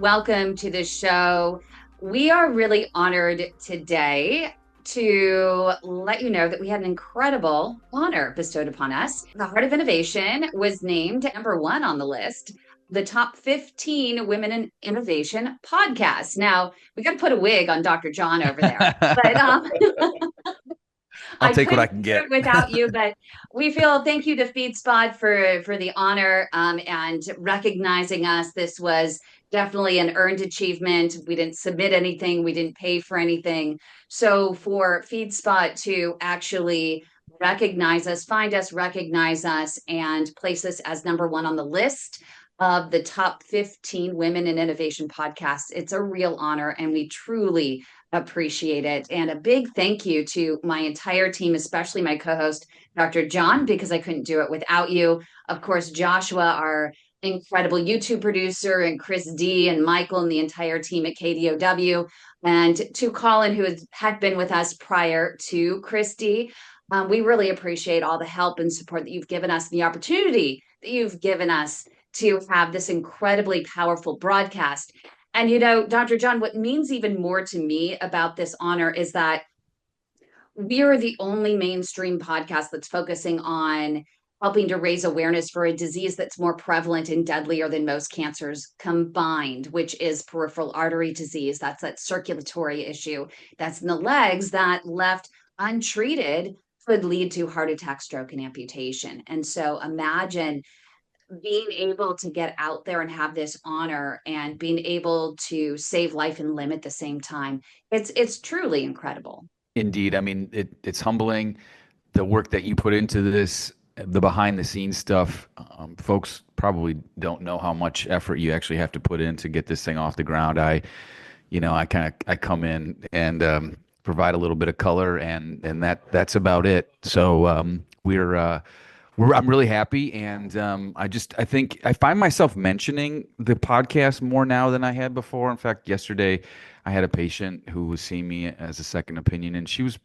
welcome to the show. We are really honored today to let you know that we had an incredible honor bestowed upon us. The Heart of Innovation was named number one on the list, the top 15 women in innovation podcasts. Now, we got to put a wig on Dr. John over there, but I'll I take what I couldn't can do get. it without you, but we feel thank you to FeedSpot for the honor and recognizing us. This was definitely an earned achievement. We didn't submit anything, we didn't pay for anything. So for FeedSpot to actually recognize us, find us, recognize us, and place us as number one on the list of the top 15 women in innovation podcasts, it's a real honor, and we truly appreciate it. And a big thank you to my entire team, especially my co host, Dr. John, because I couldn't do it without you. Of course, Joshua, our incredible YouTube producer, and Chris D and Michael and the entire team at KDOW, and to Colin, who had been with us prior to Chris D. We really appreciate all the help and support that you've given us, and the opportunity that you've given us to have this incredibly powerful broadcast. And Dr. John, what means even more to me about this honor is that we are the only mainstream podcast that's focusing on helping to raise awareness for a disease that's more prevalent and deadlier than most cancers combined, which is peripheral artery disease. That's that circulatory issue that's in the legs that left untreated could lead to heart attack, stroke, and amputation. And so imagine being able to get out there and have this honor and being able to save life and limb at the same time. It's truly incredible. Indeed. I mean, it's humbling the work that you put into this, the behind the scenes stuff. Folks probably don't know how much effort you actually have to put in to get this thing off the ground. I come in and provide a little bit of color, and that's about it. So I'm really happy, and I think I find myself mentioning the podcast more now than I had before. In fact, yesterday I had a patient who was seeing me as a second opinion, and she was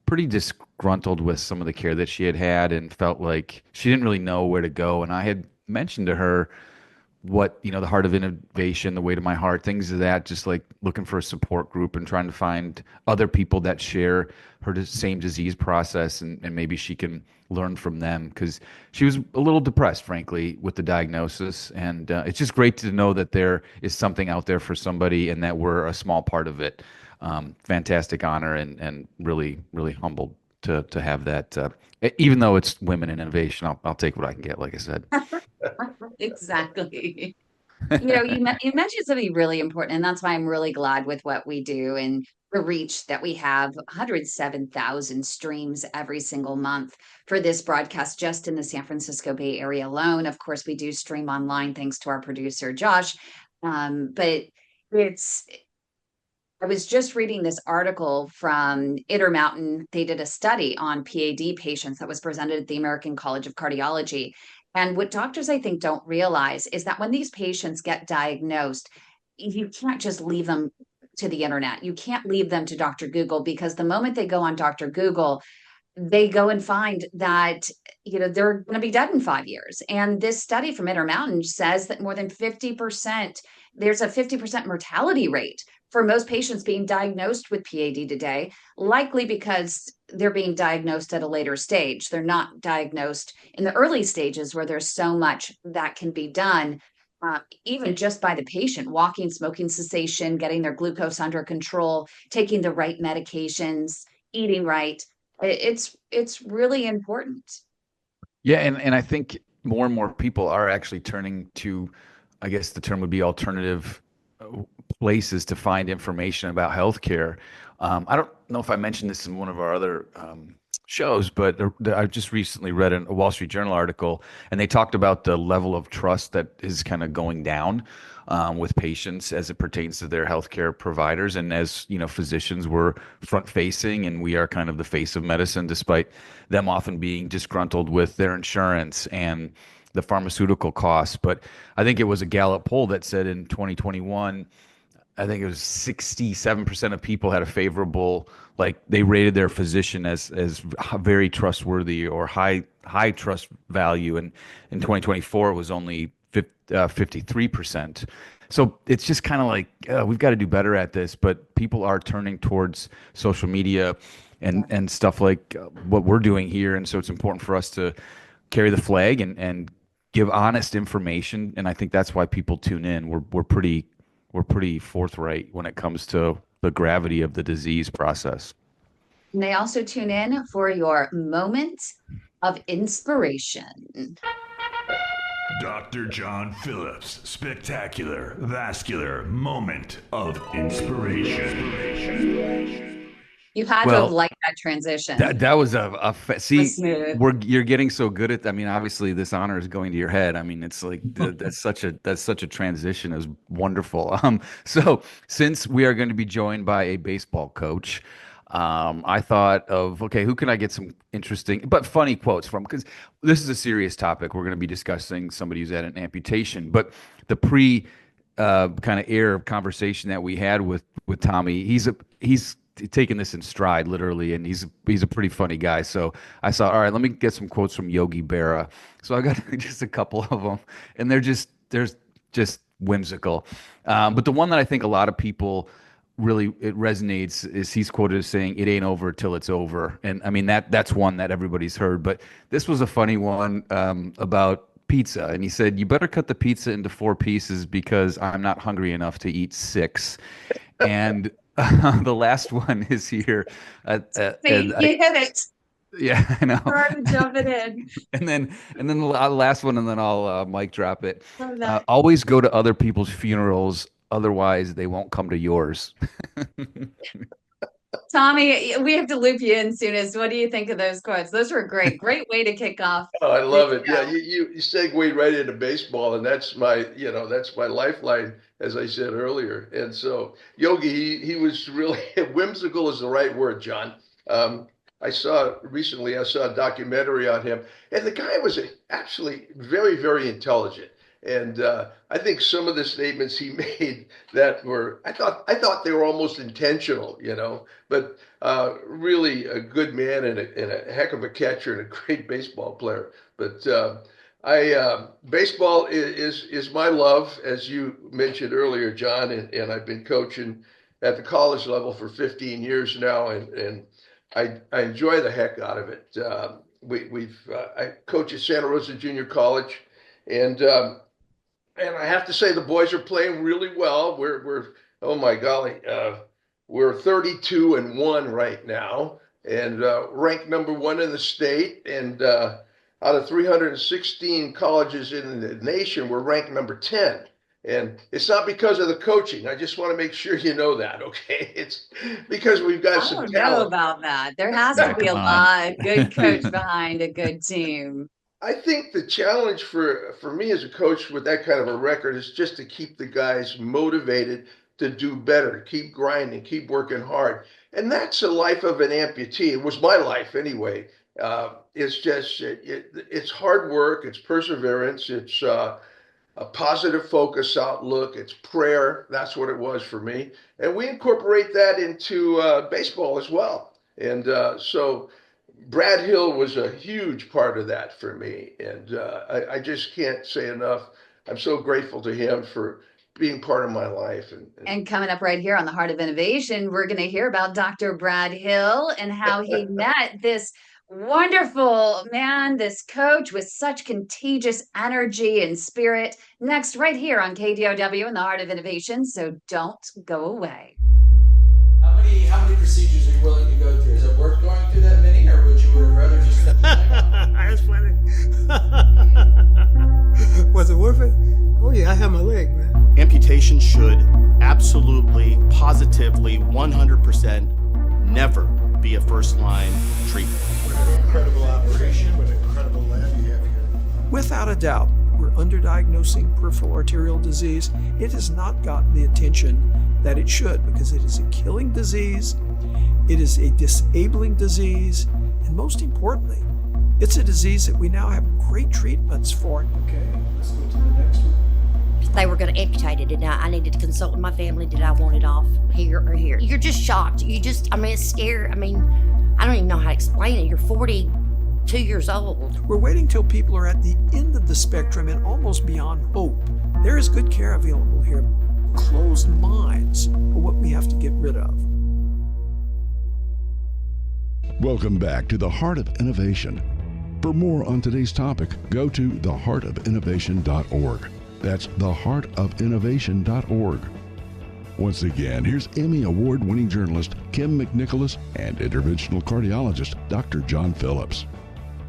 pretty disgruntled with some of the care that she had had, and felt like she didn't really know where to go. And I had mentioned to her what, the heart of innovation, the weight of my heart, things of that, just like looking for a support group and trying to find other people that share her same disease process, and maybe she can learn from them, because she was a little depressed, frankly, with the diagnosis. And it's just great to know that there is something out there for somebody, and that we're a small part of it. Fantastic honor, and really, really humbled to have that. Even though it's women in innovation, I'll take what I can get, like I said. Exactly. You mentioned something really important, and that's why I'm really glad with what we do and the reach that we have. 107,000 streams every single month for this broadcast just in the San Francisco Bay Area alone. Of course, we do stream online thanks to our producer, Josh. But it's I was just reading this article from Intermountain. They did a study on P.A.D. patients that was presented at the American College of Cardiology. And what doctors, I think, don't realize is that when these patients get diagnosed, you can't just leave them to the internet. You can't leave them to Dr. Google, because the moment they go on Dr. Google, they go and find that they're going to be dead in 5 years. And this study from Intermountain says that more than 50%, there's a 50% mortality rate for most patients being diagnosed with PAD today, likely because they're being diagnosed at a later stage. They're not diagnosed in the early stages where there's so much that can be done, even just by the patient, walking, smoking cessation, getting their glucose under control, taking the right medications, eating right. It's really important. Yeah, and I think more and more people are actually turning to, I guess the term would be alternative places to find information about healthcare. I don't know if I mentioned this in one of our other shows, but I just recently read a Wall Street Journal article, and they talked about the level of trust that is kind of going down with patients as it pertains to their healthcare providers. And as physicians, we're front facing, and we are kind of the face of medicine, despite them often being disgruntled with their insurance and the pharmaceutical costs. But I think it was a Gallup poll that said in 2021, I think it was 67% of people had a favorable, like they rated their physician as very trustworthy or high trust value. And in 2024, it was only 53%. So it's just kind of like we've got to do better at this, but people are turning towards social media and stuff like what we're doing here, and so it's important for us to carry the flag and give honest information, and I think that's why people tune in. We're pretty forthright when it comes to the gravity of the disease process. And they also tune in for your moment of inspiration. Dr. John Phillips, spectacular vascular moment of inspiration. You had to have Well, liked that transition. that was see, Smooth. you're getting so good at. I mean, obviously, this honor is going to your head. I mean, it's like that's such a transition. Is wonderful. So since we are going to be joined by a baseball coach, I thought of okay, who can I get some interesting but funny quotes from? Because this is a serious topic. We're going to be discussing somebody who's had an amputation, but the pre kind of air conversation that we had with Tommy, he's taking this in stride literally, and he's a pretty funny guy. So I thought, all right, let me get some quotes from Yogi Berra. So I got just a couple of them, and they're just whimsical. But the one that I think a lot of people really it resonates is he's quoted as saying, "It ain't over till it's over," and I mean that's one that everybody's heard. But this was a funny one about pizza, and he said, "You better cut the pizza into 4 pieces because I'm not hungry enough to eat 6." And the last one is here. See, you hit it. Yeah, I know. Started jumping in. And then the last one, and then I'll mic drop it. Love that. Always go to other people's funerals, otherwise they won't come to yours. Tommy, we have to loop you in soonest. What do you think of those quotes? Those were great. Great way to kick off. Oh, I this love it. Yeah, show. you segued right into baseball, and that's my lifeline, as I said earlier. And so Yogi, he was really whimsical is the right word, John. I saw a documentary on him, and the guy was actually very, very intelligent. And I think some of the statements he made that I thought they were almost intentional, but really a good man and a heck of a catcher and a great baseball player. But baseball is my love, as you mentioned earlier, John, and I've been coaching at the college level for 15 years now, and I enjoy the heck out of it. I coach at Santa Rosa Junior College, and I have to say the boys are playing really well. We're oh my golly, we're 32-1 right now, and ranked number 1 in the state. And out of 316 colleges in the nation, we're ranked number 10. And it's not because of the coaching. I just want to make sure you know that, okay? It's because we've got I some don't know talent. about that. There has Yeah, to be a come on. lot of good coach behind a good team. I think the challenge for me as a coach with that kind of a record is just to keep the guys motivated to do better, keep grinding, keep working hard. And that's the life of an amputee. It was my life anyway. It's just it's hard work, it's perseverance, it's a positive focus outlook, it's prayer. That's what it was for me. And we incorporate that into baseball as well. And so Brad Hill was a huge part of that for me. And I just can't say enough. I'm so grateful to him for being part of my life. And coming up right here on the Heart of Innovation, we're going to hear about Dr. Brad Hill and how he met this wonderful man, this coach with such contagious energy and spirit. Next, right here on KDOW in the Heart of Innovation. So don't go away. How many procedures are you willing to go through? Is it worth going through that many, or would you rather just cut the thing off? That's funny. Was it worth it? Oh yeah, I have my leg, man. Amputation should absolutely, positively, 100% never be a first-line treatment. What an incredible operation, what an incredible lab you have here. Without a doubt, we're underdiagnosing peripheral arterial disease. It has not gotten the attention that it should because it is a killing disease, it is a disabling disease, and most importantly, it's a disease that we now have great treatments for. Okay, let's go to the next one. They were going to amputate it, and I needed to consult with my family. Did I want it off here or here? You're just shocked. It's scary. I don't even know how to explain it. You're 42 years old. We're waiting till people are at the end of the spectrum and almost beyond hope There is good care available here. Closed minds are what we have to get rid of. Welcome back to the Heart of Innovation. For more on today's topic, go to theheartofinnovation.org. That's theheartofinnovation.org. Once again, here's Emmy Award-winning journalist Kim McNicholas and interventional cardiologist Dr. John Phillips.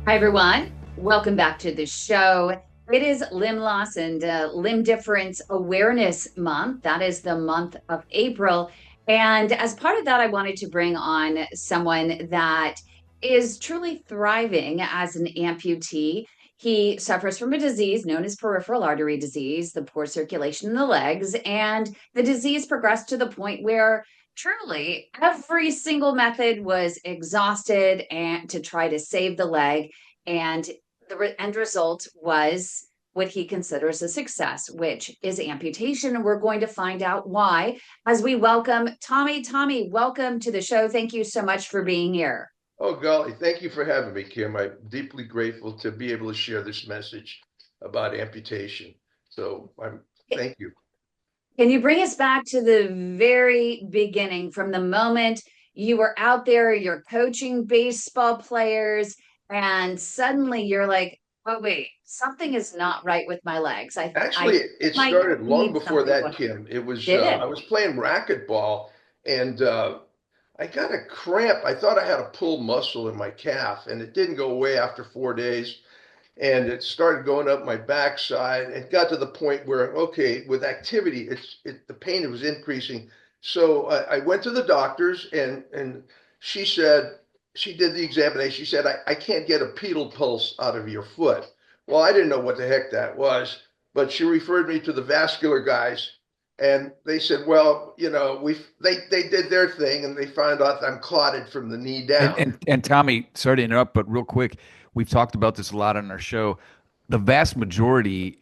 Hi, everyone. Welcome back to the show. It is Limb Loss and Limb Difference Awareness Month. That is the month of April. And as part of that, I wanted to bring on someone that is truly thriving as an amputee. He suffers from a disease known as peripheral artery disease, the poor circulation in the legs, and the disease progressed to the point where truly every single method was exhausted and to try to save the leg. And the end result was what he considers a success, which is amputation. And we're going to find out why as we welcome Tommy. Tommy, welcome to the show. Thank you so much for being here. Oh, golly, thank you for having me, Kim. I'm deeply grateful to be able to share this message about amputation. So thank you. Can you bring us back to the very beginning, from the moment you were out there, you're coaching baseball players, and suddenly you're like, oh, wait, something is not right with my legs. Actually, it started long before that, something. Kim. It was, Did it? I was playing racquetball and I got a cramp. I thought I had a pulled muscle in my calf, and it didn't go away after 4 days. And it started going up my backside. It got to the point where, okay, with activity, the pain was increasing. So I went to the doctors, and she said, she did the examination. She said, I can't get a pedal pulse out of your foot. Well, I didn't know what the heck that was, but she referred me to the vascular guys. And they said, well, you know, they did their thing, and they found out I'm clotted from the knee down. And Tommy, sorry to interrupt, but real quick, we've talked about this a lot on our show. The vast majority,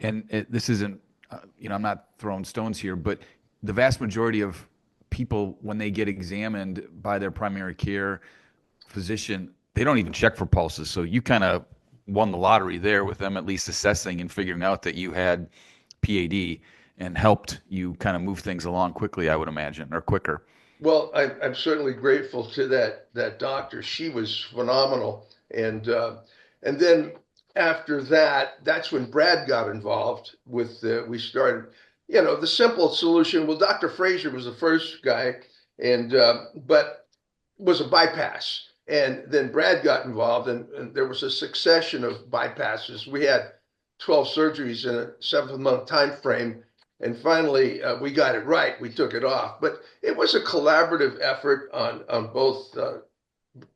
this isn't, I'm not throwing stones here, but the vast majority of people, when they get examined by their primary care physician, they don't even check for pulses. So you kind of won the lottery there with them at least assessing and figuring out that you had P.A.D. and helped you kind of move things along quickly, I would imagine, or quicker. Well, I'm certainly grateful to that doctor. She was phenomenal. And then after that, that's when Brad got involved with, we started, the simple solution. Well, Dr. Frazier was the first guy, but was a bypass. And then Brad got involved, and there was a succession of bypasses. We had 12 surgeries in a 7-month time frame. And finally, we got it right. We took it off. But it was a collaborative effort on both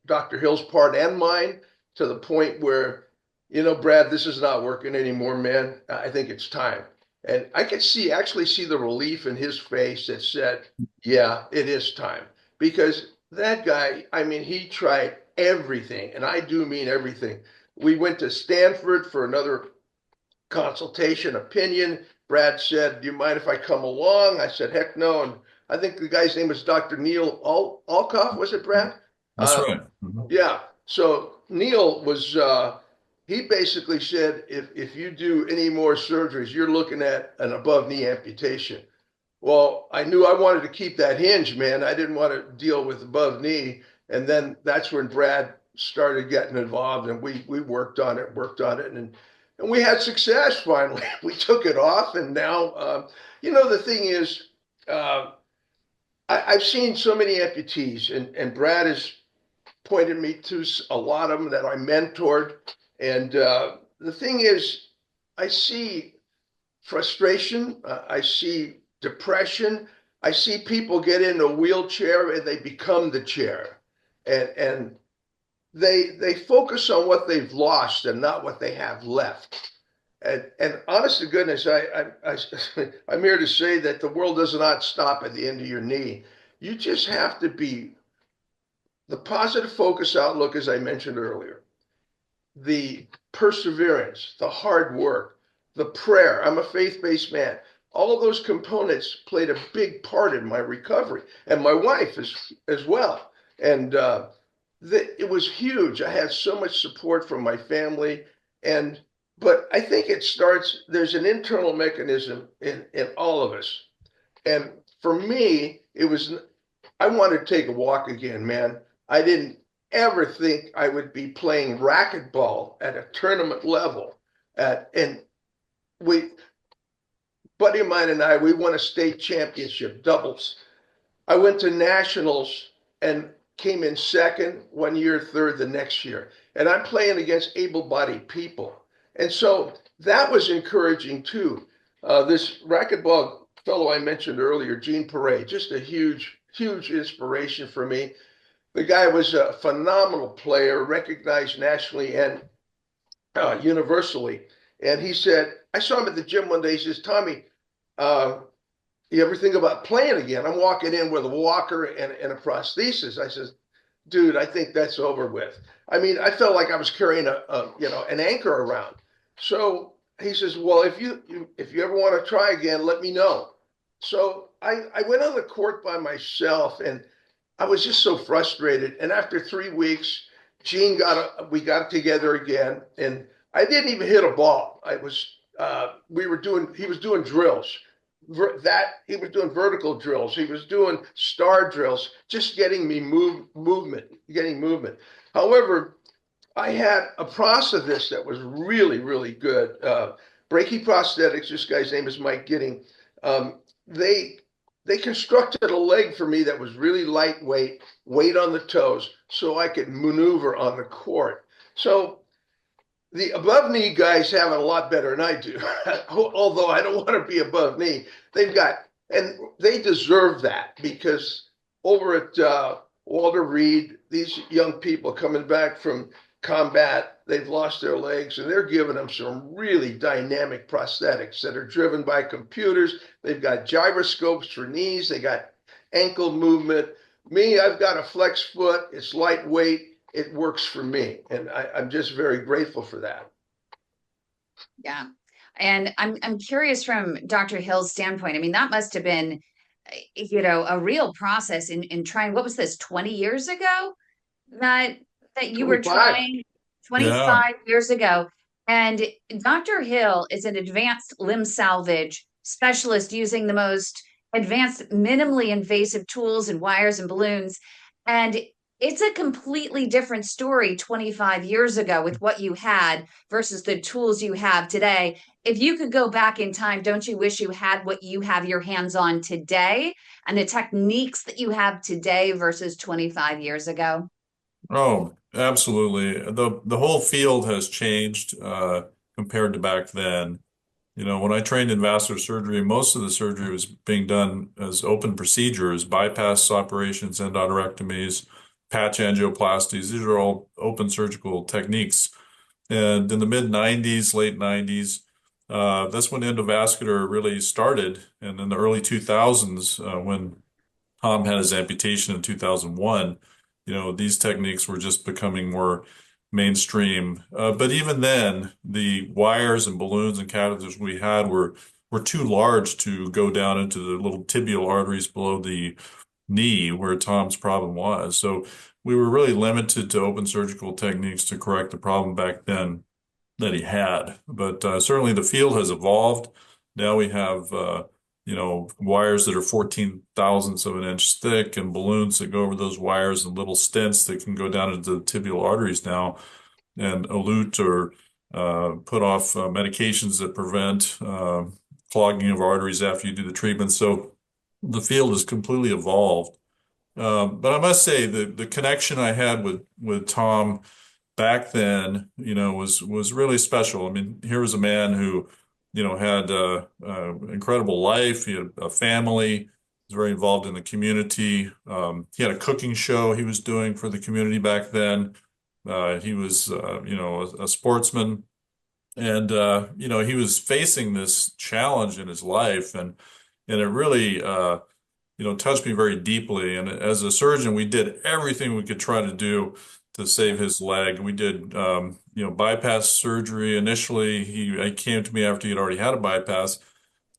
Dr. Hill's part and mine, to the point where, Brad, this is not working anymore, man. I think it's time. And I could actually see the relief in his face that said, yeah, it is time. Because that guy, he tried everything. And I do mean everything. We went to Stanford for another consultation opinion. Brad said, do you mind if I come along? I said, heck no. And I think the guy's name was Dr. Neil Alkoff, was it, Brad? That's right. Yeah. So Neil was, he basically said, if you do any more surgeries, you're looking at an above knee amputation. Well, I knew I wanted to keep that hinge, man. I didn't want to deal with above knee. And then that's when Brad started getting involved, and we worked on it. And we had success finally. We took it off, and now, the thing is, I've seen so many amputees, and Brad has pointed me to a lot of them that I mentored. And the thing is, I see frustration, I see depression, I see people get in a wheelchair and they become the chair, and they focus on what they've lost and not what they have left. And honest to goodness, I'm here to say that the world does not stop at the end of your knee. You just have to be the positive focus outlook, as I mentioned earlier, the perseverance, the hard work, the prayer. I'm a faith-based man. All of those components played a big part in my recovery, and my wife as well. And it was huge. I had so much support from my family, and but I think it starts, there's an internal mechanism in all of us. And for me, it was, I wanted to take a walk again, man. I didn't ever think I would be playing racquetball at a tournament level. And we, buddy of mine and I, we won a state championship doubles. I went to nationals and came in second one year, third the next year. And I'm playing against able-bodied people. And so that was encouraging too. This racquetball fellow I mentioned earlier, Gene P.A.D, just a huge, huge inspiration for me. The guy was a phenomenal player, recognized nationally and universally. And he said, I saw him at the gym one day. He says, Tommy, you ever think about playing again? I'm walking in with a walker and a prosthesis. I says, dude, I think that's over with. I mean, I felt like I was carrying an anchor around. So he says, well, if you ever want to try again, let me know. So I went on the court by myself, and I was just so frustrated. And after 3 weeks, we got together again, and I didn't even hit a ball. He was doing drills. He was doing vertical drills. He was doing star drills, just getting me getting movement. However, I had a prosthetist that was really, really good. Breaky Prosthetics, this guy's name is Mike Gidding. They constructed a leg for me that was really lightweight, weight on the toes, so I could maneuver on the court. So the above knee guys have it a lot better than I do. Although I don't want to be above knee. And they deserve that, because over at Walter Reed, these young people coming back from combat, they've lost their legs, and they're giving them some really dynamic prosthetics that are driven by computers. They've got gyroscopes for knees. They got ankle movement. Me, I've got a flex foot. It's lightweight. It works for me. And I'm just very grateful for that. Yeah. And I'm curious from Dr. Hill's standpoint. I mean, that must have been, a real process in trying, what was this, 20 years ago that you were 25. trying 25 years ago. And Dr. Hill is an advanced limb salvage specialist using the most advanced, minimally invasive tools and wires and balloons. And it's a completely different story 25 years ago with what you had versus the tools you have today. If you could go back in time, don't you wish you had what you have your hands on today and the techniques that you have today versus 25 years ago? Oh, absolutely. The whole field has changed compared to back then. When I trained in vascular surgery, most of the surgery was being done as open procedures, bypass operations, endarterectomies, patch angioplasties. These are all open surgical techniques. And in the mid 90s, late 90s, that's when endovascular really started. And in the early 2000s, when Tom had his amputation in 2001, these techniques were just becoming more mainstream. But even then, the wires and balloons and catheters we had were too large to go down into the little tibial arteries below the knee where Tom's problem was. So we were really limited to open surgical techniques to correct the problem back then that he had. But certainly the field has evolved. Now we have wires that are 14 thousandths of an inch thick and balloons that go over those wires and little stents that can go down into the tibial arteries now and elute or put off medications that prevent clogging of arteries after you do the treatment. So the field has completely evolved. But I must say the connection I had with Tom back then, was really special. I mean, here was a man who had an incredible life. He had a family, was very involved in the community. He had a cooking show he was doing for the community back then. He was, a sportsman. And, he was facing this challenge in his life. And it really, touched me very deeply. And as a surgeon, we did everything we could try to do to save his leg. We did, bypass surgery. Initially, he came to me after he'd already had a bypass,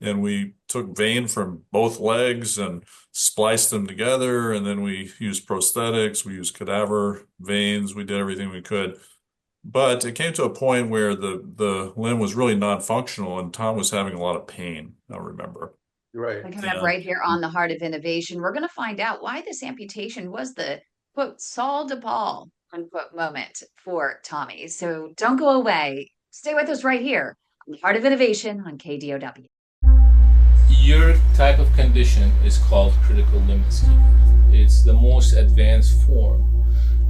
and we took vein from both legs and spliced them together. And then we used prosthetics. We used cadaver veins. We did everything we could. But it came to a point where the limb was really non-functional and Tom was having a lot of pain, I remember. Right. And coming up right here on the Heart of Innovation, we're going to find out why this amputation was the quote Saul de Paul unquote moment for Tommy. So don't go away. Stay with us right here on the Heart of Innovation on KDOW. Your type of condition is called critical limb ischemia. It's the most advanced form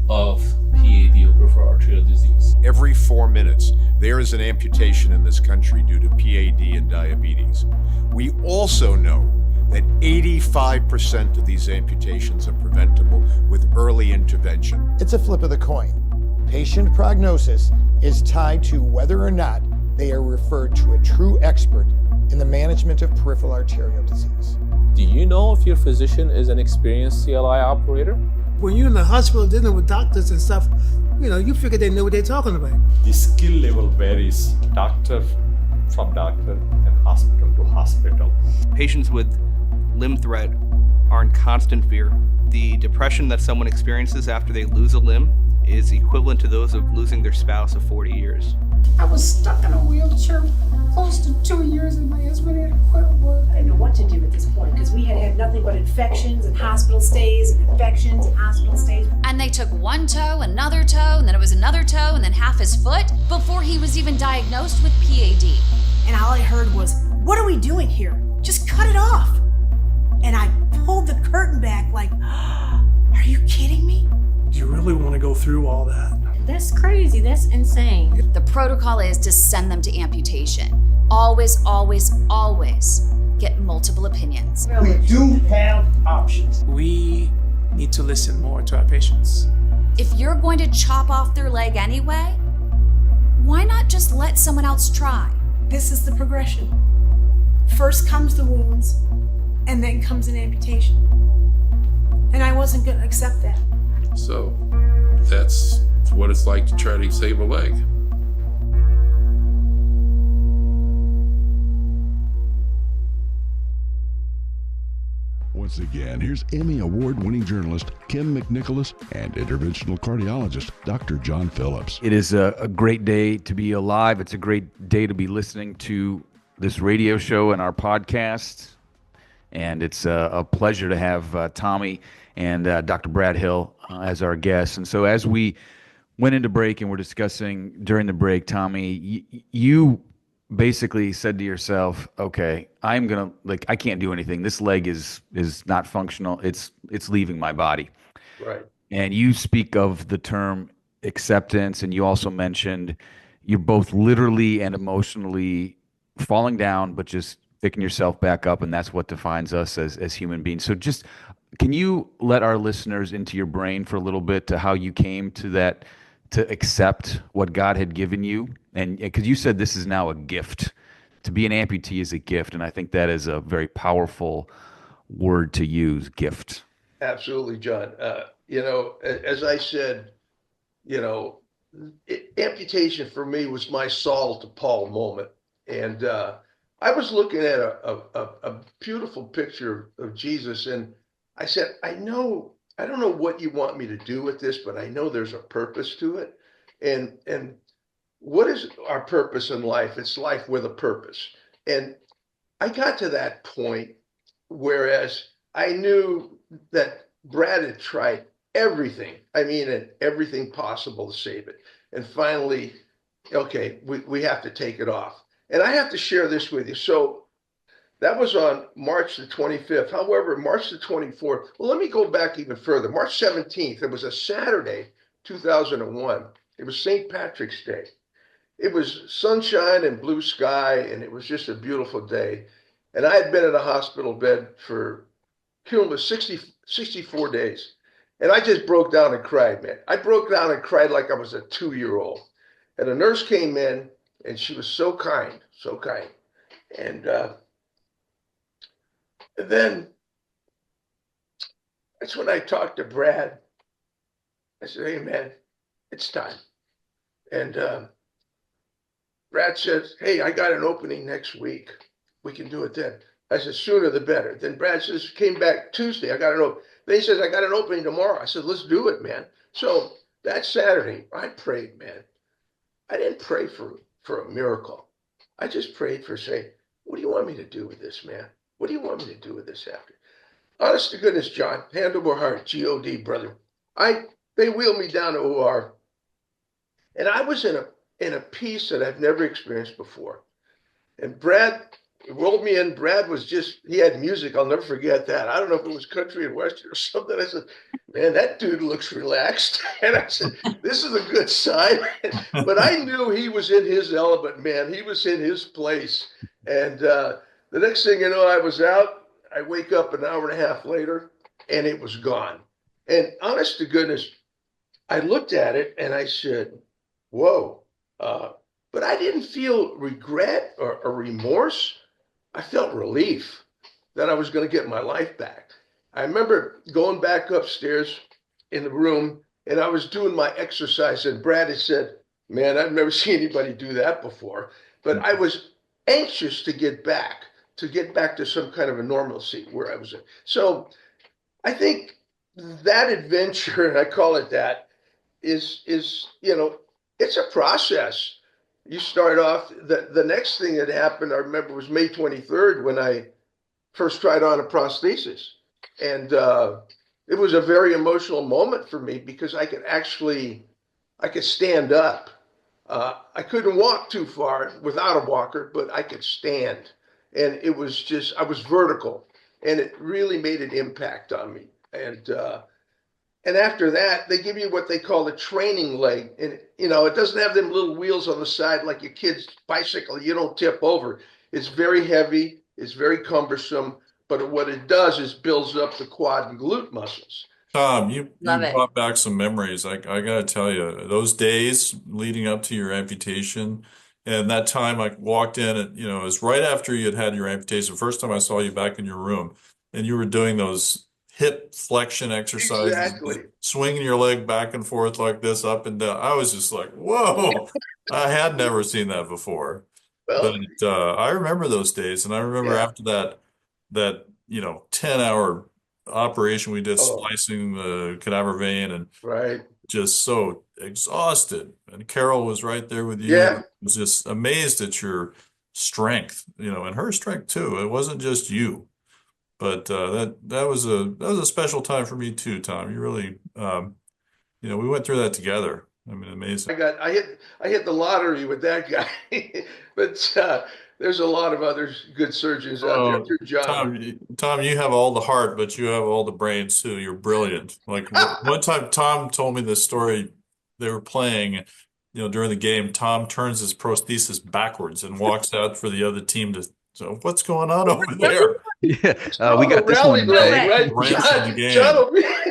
of P.A.D. or peripheral arterial disease. Every 4 minutes, there is an amputation in this country due to P.A.D. and diabetes. We also know that 85% of these amputations are preventable with early intervention. It's a flip of the coin. Patient prognosis is tied to whether or not they are referred to a true expert in the management of peripheral arterial disease. Do you know if your physician is an experienced CLI operator? When you're in the hospital dealing with doctors and stuff, you figure they know what they're talking about. The skill level varies doctor from doctor and hospital to hospital. Patients with limb threat are in constant fear. The depression that someone experiences after they lose a limb is equivalent to those of losing their spouse of 40 years. I was stuck in a wheelchair close to 2 years and my husband had to quit work. I didn't know what to do at this point because we had had nothing but infections and hospital stays and infections and hospital stays. And they took one toe, another toe, and then it was another toe, and then half his foot before he was even diagnosed with PAD. And all I heard was, "What are we doing here? Just cut it off." And I pulled the curtain back like, "Are you kidding me?" Do you really want to go through all that? That's crazy. That's insane. The protocol is to send them to amputation. Always, always, always get multiple opinions. We do have options. We need to listen more to our patients. If you're going to chop off their leg anyway, why not just let someone else try? This is the progression. First comes the wounds, and then comes an amputation. And I wasn't going to accept that. So that's what it's like to try to save a leg. Once again, here's Emmy Award-winning journalist Kim McNicholas and interventional cardiologist Dr. John Phillips. It is a great day to be alive. It's a great day to be listening to this radio show and our podcast. And it's a pleasure to have Tommy and Dr. Brad Hill as our guests. And so as we went into break and we're discussing during the break, Tommy, you basically said to yourself, okay, I can't do anything. This leg is not functional. It's leaving my body. Right. And you speak of the term acceptance, and you also mentioned you're both literally and emotionally falling down, but just picking yourself back up, and that's what defines us as human beings. So just, can you let our listeners into your brain for a little bit to how you came to that, to accept what God had given you? And because you said this is now a gift. To be an amputee is a gift, and I think that is a very powerful word to use, gift. Absolutely, John. As I said, amputation for me was my Saul to Paul moment. And I was looking at a beautiful picture of Jesus, and I said, I don't know what you want me to do with this, but I know there's a purpose to it. And what is our purpose in life? It's life with a purpose. And I got to that point, whereas I knew that Brad had tried everything, everything possible to save it. And finally, okay, we have to take it off. And I have to share this with you. So that was on March the 25th. However, March the 24th, well, let me go back even further. March 17th, it was a Saturday, 2001. It was St. Patrick's Day. It was sunshine and blue sky, and it was just a beautiful day. And I had been in a hospital bed for 64 days. And I just broke down and cried, man. I broke down and cried like I was a 2-year-old. And a nurse came in, and she was so kind, so kind. And then that's when I talked to Brad. I said, hey, man, it's time. And Brad says, hey, I got an opening next week. We can do it then. I said, sooner the better. Then Brad says, came back Tuesday. I got an opening. Then he says, I got an opening tomorrow. I said, let's do it, man. So that Saturday, I prayed, man. I didn't pray for a miracle. I just prayed for saying, what do you want me to do with this, man? What do you want me to do with this after? Honest to goodness, John, hand over heart, G-O-D, brother. They wheeled me down to OR, and I was in a peace that I've never experienced before. And Brad rolled me in. Brad was he had music. I'll never forget that. I don't know if it was country and western or something. I said, man, that dude looks relaxed. And I said, this is a good sign. But I knew he was in his element, man. He was in his place. And the next thing you know, I was out. I wake up an hour and a half later, and it was gone. And honest to goodness, I looked at it and I said, whoa. But I didn't feel regret or remorse. I felt relief that I was going to get my life back. I remember going back upstairs in the room, and I was doing my exercise, and Brad had said, man, I've never seen anybody do that before. But I was anxious to get back to some kind of a normalcy where I was in. So I think that adventure, and I call it that, is it's a process. You start off, the next thing that happened, I remember, was May 23rd when I first tried on a prosthesis. And it was a very emotional moment for me because I could stand up. I couldn't walk too far without a walker, but I could stand. And it was I was vertical, and it really made an impact on me. And after that, they give you what they call the training leg. And, it doesn't have them little wheels on the side like your kid's bicycle. You don't tip over. It's very heavy. It's very cumbersome. But what it does is builds up the quad and glute muscles. Tom, you Love it. brought back some memories. I got to tell you, those days leading up to your amputation, and that time I walked in, and it was right after you had had your amputation. First time I saw you back in your room, and you were doing those hip flexion exercises, Exactly. swinging your leg back and forth like this, up and down. I was just like, whoa! I had never seen that before. Well, But I remember those days, and I remember yeah. after that 10-hour operation we did, Oh. splicing the cadaver vein, and Right. just so exhausted. And Carol was right there with you. Yeah. I was just amazed at your strength, and her strength too. It wasn't just you. But that was a special time for me too, Tom. You really, we went through that together. I mean, amazing. I hit the lottery with that guy. But there's a lot of other good surgeons out there. Good job. Tom, you have all the heart, but you have all the brains too. You're brilliant. Like one time, Tom told me this story. They were playing, during the game. Tom turns his prosthesis backwards and walks out for the other team to. So what's going on over there? Yeah, we got this one. Right? John will be right.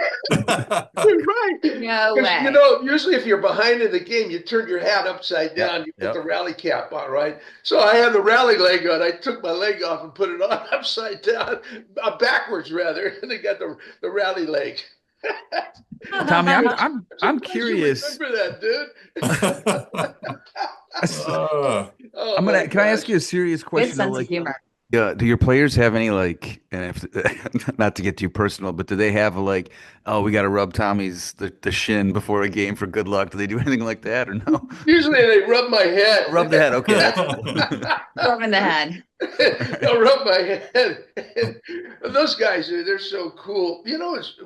No way. Usually if you're behind in the game, you turn your hat upside down. You put the rally cap on, right? So I had the rally leg on. I took my leg off and put it on upside down, backwards rather. And they got the rally leg. Tommy, I'm curious. Remember that, dude? Can I ask you a serious question? Good sense of humor. Yeah, do your players have any and not to get too personal, but do they have oh, we got to rub Tommy's the shin before a game for good luck? Do they do anything like that or no? Usually they rub my head. Rub the head, okay. Rubbing the head. They'll rub my head. And those guys, they're so cool.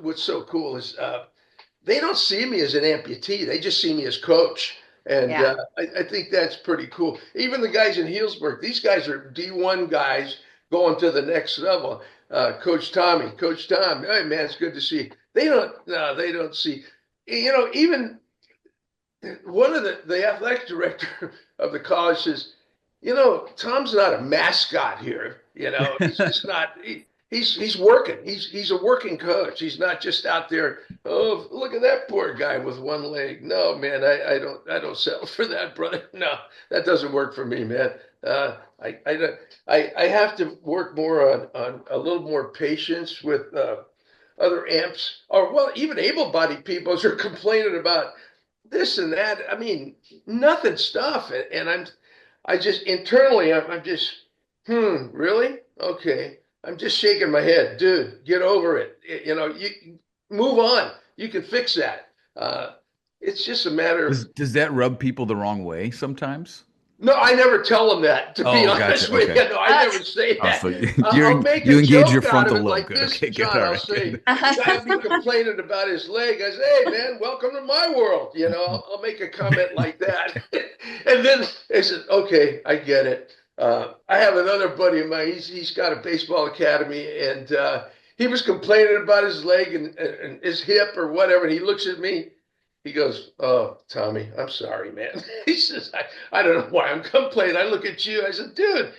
What's so cool is they don't see me as an amputee. They just see me as coach. And I think that's pretty cool. Even the guys in Healdsburg, these guys are D1 guys going to the next level. Coach Tom, hey man, it's good to see you. They don't see, even one of the athletic director of the college says, Tom's not a mascot here. He's just not. He's working. He's a working coach. He's not just out there. Oh, look at that poor guy with one leg. No, man, I don't settle for that, brother. No, that doesn't work for me, man. I have to work more on a little more patience with other amps, or even able-bodied people are complaining about this and that. I mean, nothing stuff, and I just internally I'm just really okay. I'm just shaking my head, dude. Get over it. You move on. You can fix that. it's just a matter of. Does that rub people the wrong way sometimes? No, I never tell them that, to be Oh, honest gotcha. with Okay. you. No, I never say Oh, that. so I'll make you a engage your joke out of frontal it lobe. like Good. this, Okay, good. John. All I'll right. say, Good. guy be complaining about his leg. I say, hey, man, welcome to my world. You know, I'll make a comment like that. And then they said, okay, I get it. I have another buddy of mine. He's got a baseball academy, and he was complaining about his leg and his hip or whatever. And he looks at me. He goes, oh, Tommy, I'm sorry, man. He says, I don't know why I'm complaining. I look at you. I said, dude,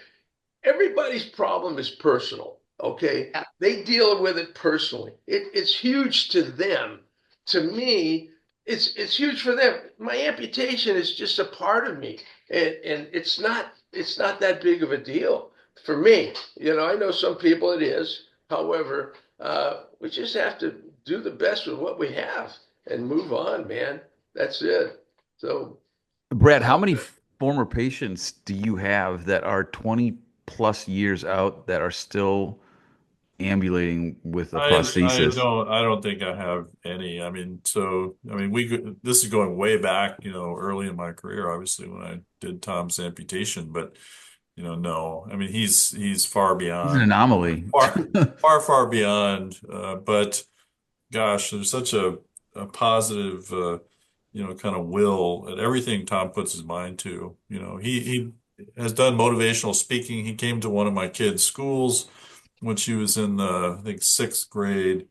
everybody's problem is personal. Okay. Yeah. They deal with it personally. It's huge to them. To me, it's huge for them. My amputation is just a part of me. And it's not that big of a deal for me. You know, I know some people it is. However, we just have to do the best with what we have and move on, man. That's it. So, Brad, how many former patients do you have that are 20 plus years out that are still ambulating with a prosthesis? I don't think I have any. I mean, this is going way back, early in my career, obviously, when I did Tom's amputation, but no. I mean, he's far beyond. He's an anomaly. Far beyond. But gosh, there's such a positive, kind of will at everything Tom puts his mind to. He has done motivational speaking. He came to one of my kids' schools when she was in I think 6th grade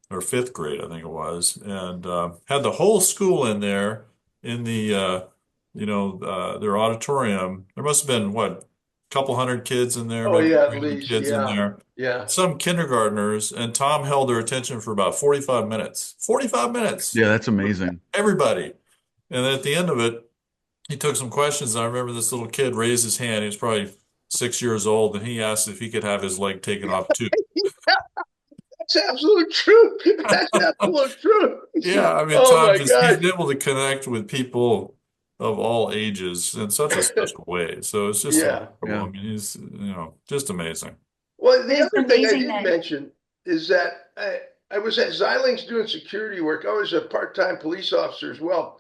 or 5th grade, I think it was, and had the whole school in there in the, their auditorium. There must have been, what, couple hundred kids in there, oh maybe yeah, at 300 least, kids in yeah, there. yeah. Some kindergartners, and Tom held their attention for about 45 minutes. 45 minutes. Yeah, that's amazing. Everybody. And at the end of it, he took some questions. I remember this little kid raised his hand. He was probably 6 years old, and he asked if he could have his leg taken off too. That's absolute truth. That's absolute truth. Yeah, I mean, oh Tom my he's God. able to connect with people of all ages in such a special way. So it's just Yeah. remarkable. I mean, he's, just amazing. Well, the It's other thing I amazing didn't that mention is that I was at Xilinx doing security work. I was a part-time police officer as well.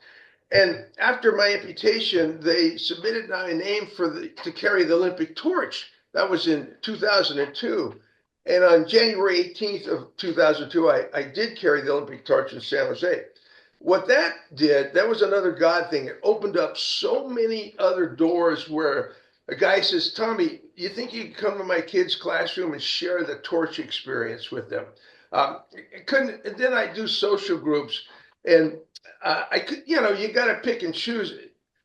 And after my amputation, they submitted my name to carry the Olympic torch. That was in 2002. And on January 18th of 2002, I did carry the Olympic torch in San Jose. What that did, that was another God thing. It opened up so many other doors where a guy says, Tommy, you think you could come to my kid's classroom and share the torch experience with them? It couldn't, and then I do social groups, and I could, you got to pick and choose.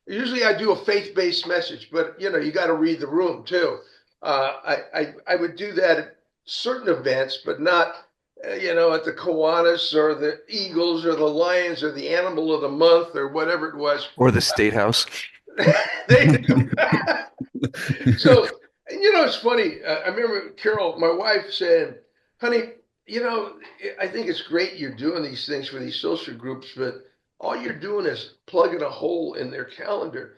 Usually I do a faith-based message, but you got to read the room too. I would do that at certain events, but not, at the Kiwanis or the Eagles or the Lions or the Animal of the Month or whatever it was. Or the State House. So, it's funny. I remember Carol, my wife, saying, honey, I think it's great you're doing these things for these social groups, but all you're doing is plugging a hole in their calendar.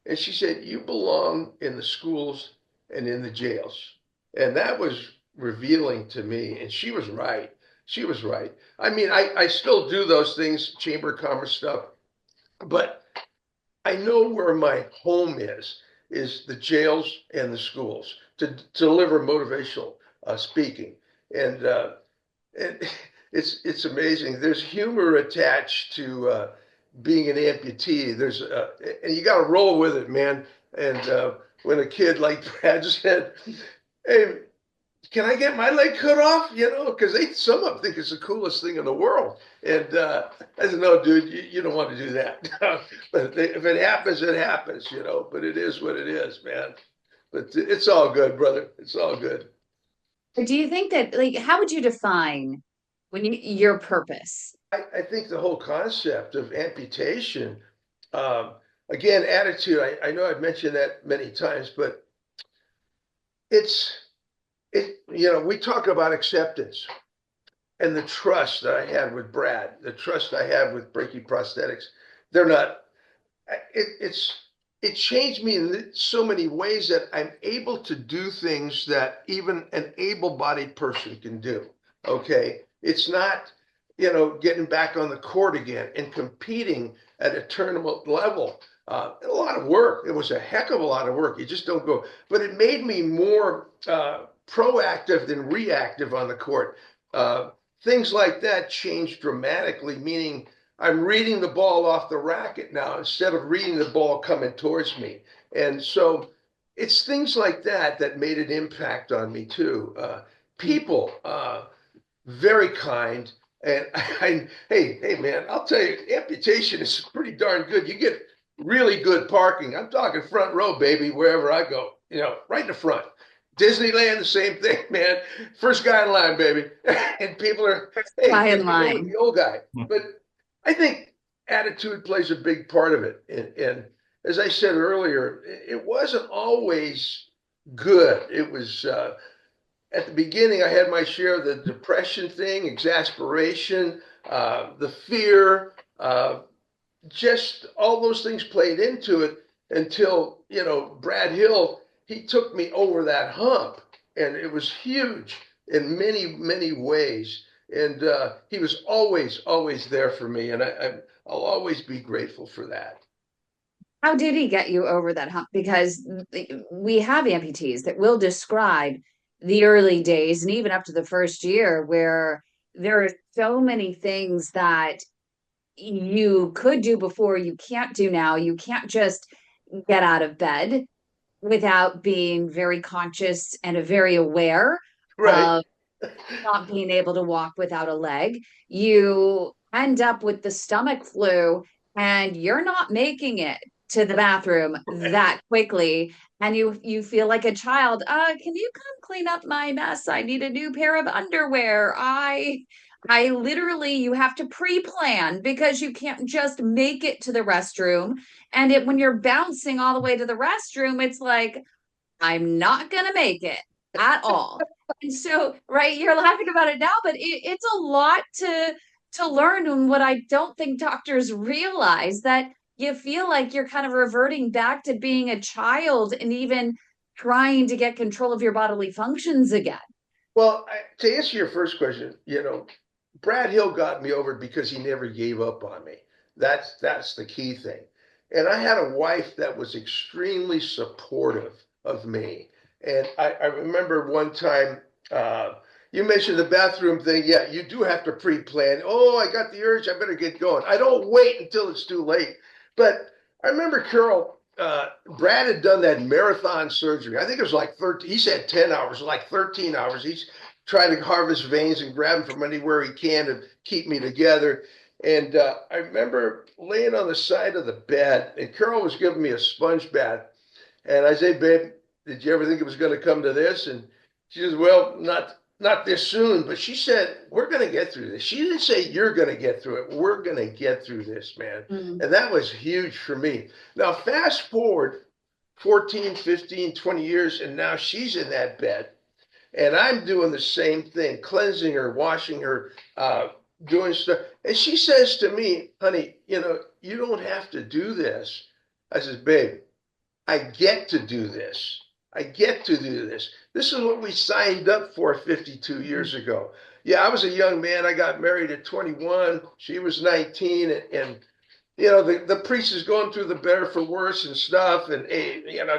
And she said, you belong in the schools and in the jails. And that was revealing to me. And she was right. She was right. I mean, I still do those things, Chamber of Commerce stuff, but I know where my home is the jails and the schools to deliver motivational speaking. And it's amazing. There's humor attached to being an amputee. And you got to roll with it, man. And when a kid like Brad said, hey, can I get my leg cut off? Because some of them think it's the coolest thing in the world. And I said, no, dude, you don't want to do that. But if it happens, it happens, but it is what it is, man. But it's all good, brother. It's all good. Do you think that, how would you define your purpose? I think the whole concept of amputation, again, attitude, I know I've mentioned that many times, but we talk about acceptance and the trust that I had with Brad, the trust I have with Breaking Prosthetics. It changed me in so many ways that I'm able to do things that even an able-bodied person can do. Okay. It's not, getting back on the court again and competing at a tournament level. A lot of work. It was a heck of a lot of work. You just don't go. But it made me more proactive than reactive on the court. Things like that changed dramatically, meaning I'm reading the ball off the racket now instead of reading the ball coming towards me. And so it's things like that that made an impact on me too. People, very kind. And hey, man, I'll tell you, amputation is pretty darn good. You get really good parking. I'm talking front row, baby, wherever I go, right in the front. Disneyland, the same thing, man. First guy in line, baby. And people are, hey, guy in the line. old guy. But I think attitude plays a big part of it. And as I said earlier, it wasn't always good. It was, at the beginning, I had my share of the depression thing, exasperation, the fear, just all those things played into it until, Brad Hill, he took me over that hump, and it was huge in many, many ways. And he was always, always there for me, and I'll always be grateful for that. How did he get you over that hump? Because we have amputees that will describe the early days and even up to the first year where there are so many things that you could do before you can't do now. You can't just get out of bed without being very conscious and very aware Right. of not being able to walk without a leg. You end up with the stomach flu and you're not making it to the bathroom that quickly, and you feel like a child. Can you come clean up my mess? I need a new pair of underwear. I literally, you have to pre-plan because you can't just make it to the restroom. And when you're bouncing all the way to the restroom, it's like, I'm not gonna make it at all. And so, right, you're laughing about it now, but it's a lot to learn. And what I don't think doctors realize, that you feel like you're kind of reverting back to being a child and even trying to get control of your bodily functions again. Well, to answer your first question, Brad Hill got me over it because he never gave up on me. That's the key thing. And I had a wife that was extremely supportive of me. And I remember one time, you mentioned the bathroom thing. Yeah, you do have to pre-plan. Oh, I got the urge. I better get going. I don't wait until it's too late. But I remember Carol, Brad had done that marathon surgery. I think it was like 13. He said 10 hours, like 13 hours. He's trying to carve his veins and grab them from anywhere he can to keep me together. And I remember laying on the side of the bed, and Carol was giving me a sponge bath. And I said, babe, did you ever think it was going to come to this? And she says, well, not this soon. But she said, we're going to get through this. She didn't say you're going to get through it. We're going to get through this, man. Mm-hmm. And that was huge for me. Now, fast forward 14, 15, 20 years, and now she's in that bed. And I'm doing the same thing, cleansing her, washing her, doing stuff. And she says to me, honey, you don't have to do this. I says, babe, I get to do this. I get to do this. This is what we signed up for 52 years ago. Yeah, I was a young man. I got married at 21. She was 19. And the priest is going through the better for worse and stuff. And,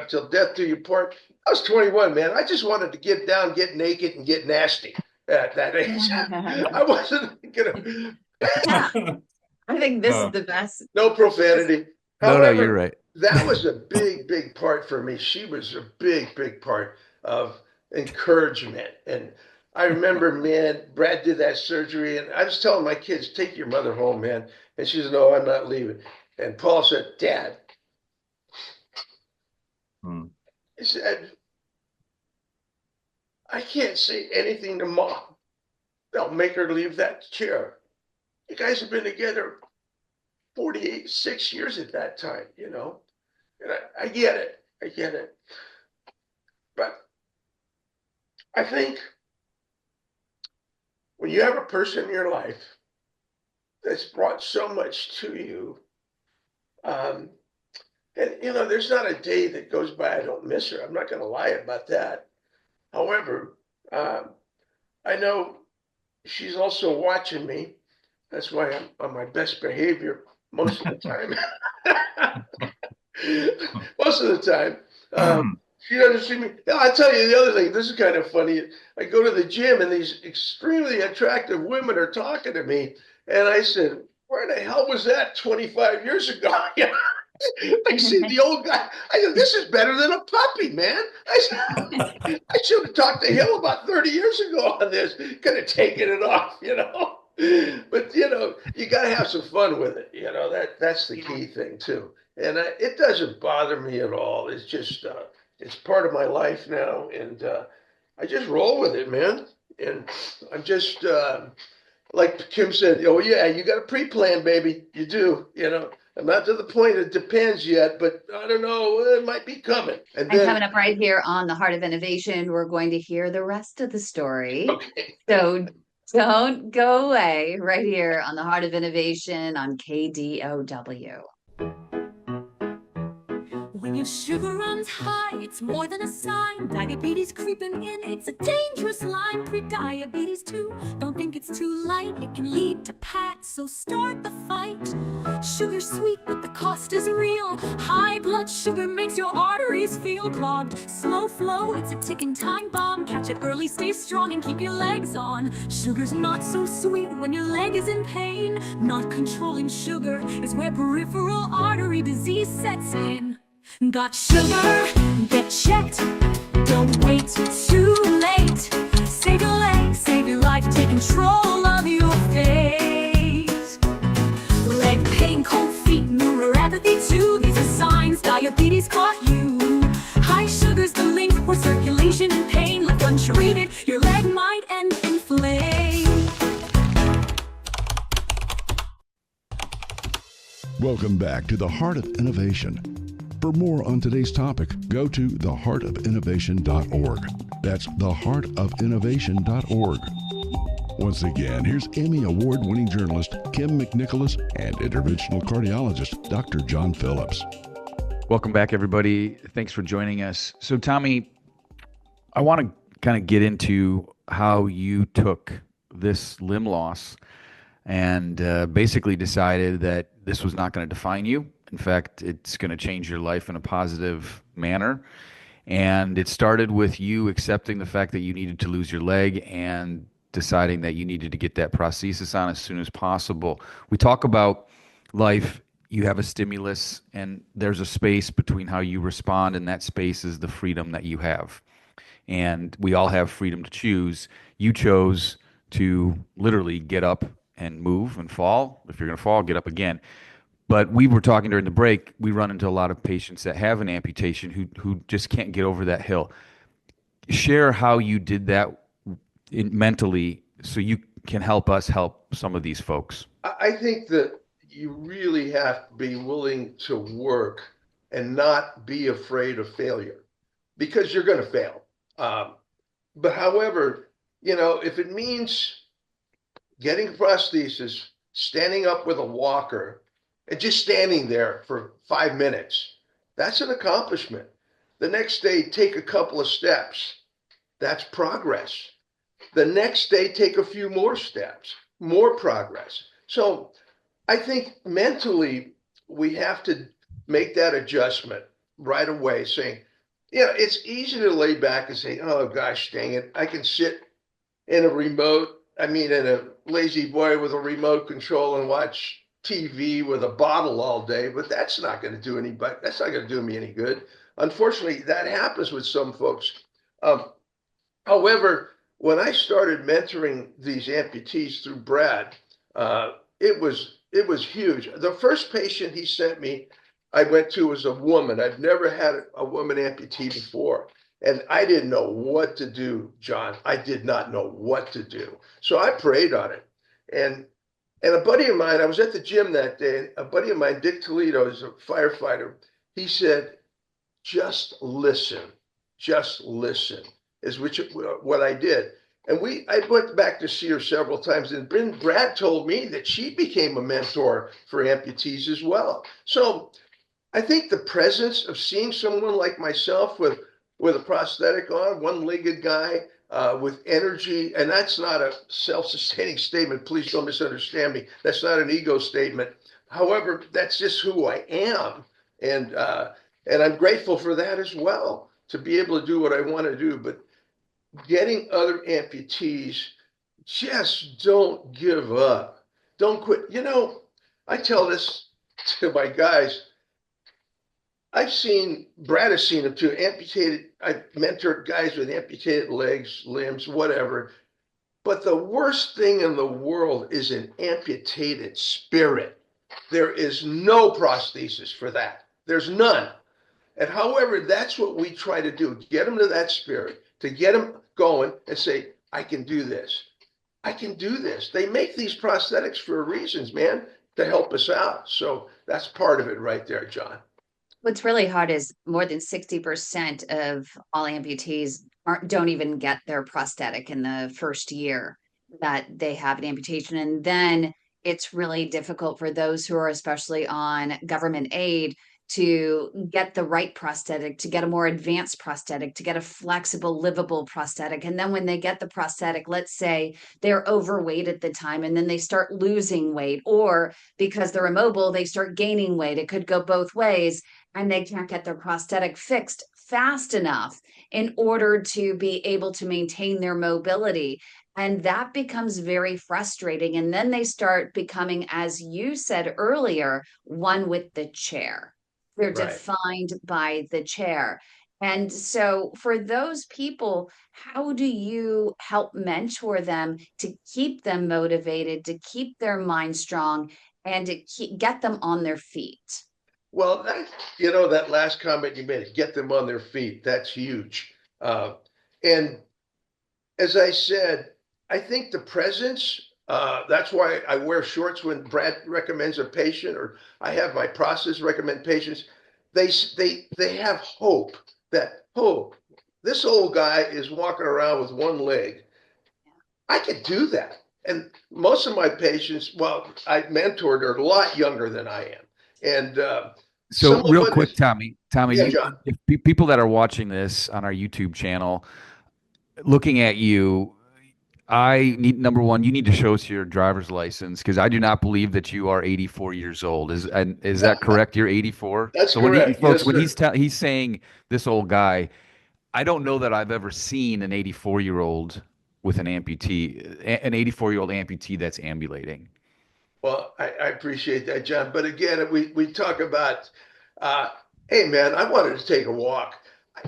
till death do you part. I was 21, man. I just wanted to get down, get naked, and get nasty at that age. I wasn't going to. I think this is the best. No profanity. However, no, you're right. That was a big, big part for me. She was a big, big part of encouragement. And I remember, man, Brad did that surgery, and I was telling my kids, take your mother home, man. And she said, no, I'm not leaving. And Paul said, Dad, he said, I can't say anything to Mom that'll make her leave that chair. You guys have been together 6 years at that time, And I get it. I get it. But I think when you have a person in your life that's brought so much to you, and there's not a day that goes by I don't miss her. I'm not going to lie about that. However, I know she's also watching me, That's why I'm on my best behavior most of the time. Most of the time. She doesn't see me. I'll tell you the other thing. This is kind of funny. I go to the gym and these extremely attractive women are talking to me. And I said, where the hell was that 25 years ago? I see the old guy. I said, this is better than a puppy, man. I said, I should have talked to him about 30 years ago on this. Could have taken it off, But, you got to have some fun with it. That's the key thing, too. And it doesn't bother me at all. It's just, it's part of my life now. And I just roll with it, man. And I'm just, like Kim said, oh, yeah, you got a pre-plan, baby. You do, I'm not to the point it depends yet, but I don't know, it might be coming. And coming up right here on the Heart of Innovation, we're going to hear the rest of the story. Okay. So don't go away right here on the Heart of Innovation on KDOW. When your sugar runs high, it's more than a sign. Diabetes creeping in, it's a dangerous line. Pre-diabetes too, don't think it's too light. It can lead to PAD, so start the fight. Sugar's sweet, but the cost is real. High blood sugar makes your arteries feel clogged. Slow flow, it's a ticking time bomb. Catch it early, stay strong, and keep your legs on. Sugar's not so sweet when your leg is in pain. Not controlling sugar is where peripheral artery disease sets in. Got sugar? Get checked. Don't wait too late. Save your legs, save your life. Take control of your fate. Leg pain, cold feet, neuropathy too. These are signs diabetes caught you. High sugar's the link for circulation and pain. Left untreated, your leg might end in flame. Welcome back to the Heart of Innovation. For more on today's topic, go to theheartofinnovation.org. That's theheartofinnovation.org. Once again, here's Emmy Award-winning journalist Kim McNicholas and interventional cardiologist Dr. John Phillips. Welcome back, everybody. Thanks for joining us. So, Tommy, I want to kind of get into how you took this limb loss and basically decided that this was not going to define you. In fact, it's going to change your life in a positive manner. And it started with you accepting the fact that you needed to lose your leg and deciding that you needed to get that prosthesis on as soon as possible. We talk about life. You have a stimulus, and there's a space between how you respond, and that space is the freedom that you have. And we all have freedom to choose. You chose to literally get up and move and fall. If you're going to fall, get up again. But we were talking during the break, we run into a lot of patients that have an amputation who just can't get over that hill. Share how you did that mentally so you can help us help some of these folks. I think that you really have to be willing to work and not be afraid of failure, because you're going to fail. But however, if it means getting a prosthesis, standing up with a walker, and just standing there for 5 minutes, that's an accomplishment. The next day, take a couple of steps. That's progress. The next day, take a few more steps, more progress. So I think mentally, we have to make that adjustment right away, saying, it's easy to lay back and say, oh, gosh, dang it, I can sit in a lazy boy with a remote control and watch TV with a bottle all day, but that's not going to do anybody. That's not going to do me any good. Unfortunately, that happens with some folks. However, when I started mentoring these amputees through Brad, it was huge. The first patient he sent me, I went to was a woman. I've never had a woman amputee before. And I didn't know what to do, John. I did not know what to do. So I prayed on it. And a buddy of mine, I was at the gym that day, a buddy of mine, Dick Toledo, is a firefighter. He said, just listen, is what I did. And I went back to see her several times, and Brad told me that she became a mentor for amputees as well. So I think the presence of seeing someone like myself with a prosthetic on, one-legged guy, with energy. And that's not a self-sustaining statement. Please don't misunderstand me. That's not an ego statement. However, that's just who I am. And I'm grateful for that as well, to be able to do what I want to do. But getting other amputees, just don't give up. Don't quit. You know, I tell this to my guys. Brad has seen them too, amputated. I've mentored guys with amputated legs, limbs, whatever. But the worst thing in the world is an amputated spirit. There is no prosthesis for that. There's none. And however, that's what we try to do, get them to that spirit, to get them going and say, I can do this. I can do this. They make these prosthetics for reasons, man, to help us out. So that's part of it right there, John. What's really hard is more than 60% of all amputees don't even get their prosthetic in the first year that they have an amputation. And then it's really difficult for those who are especially on government aid to get the right prosthetic, to get a more advanced prosthetic, to get a flexible, livable prosthetic. And then when they get the prosthetic, let's say they're overweight at the time, and then they start losing weight, or because they're immobile, they start gaining weight. It could go both ways, and they can't get their prosthetic fixed fast enough in order to be able to maintain their mobility. And that becomes very frustrating. And then they start becoming, as you said earlier, one with the chair. They're Right. defined by the chair. And so for those people, how do you help mentor them to keep them motivated, to keep their mind strong, and to get them on their feet? Well, that last comment you made, get them on their feet, that's huge. And as I said, I think the presence, that's why I wear shorts when Brad recommends a patient, or I have my process recommend patients. They have hope that, oh, this old guy is walking around with one leg. I could do that. And most of my patients, well, I mentored, are a lot younger than I am. And so real quick, Tommy, yeah, John. if people that are watching this on our YouTube channel, looking at you, I need, number one, you need to show us your driver's license, because I do not believe that you are 84 years old. Is that correct? You're 84. That's so correct. Folks, Yes, when sir. he's saying this old guy, I don't know that I've ever seen an 84-year-old with an amputee, an 84-year-old amputee that's ambulating. Well, I appreciate that, John. But again, we talk about, hey, man, I wanted to take a walk.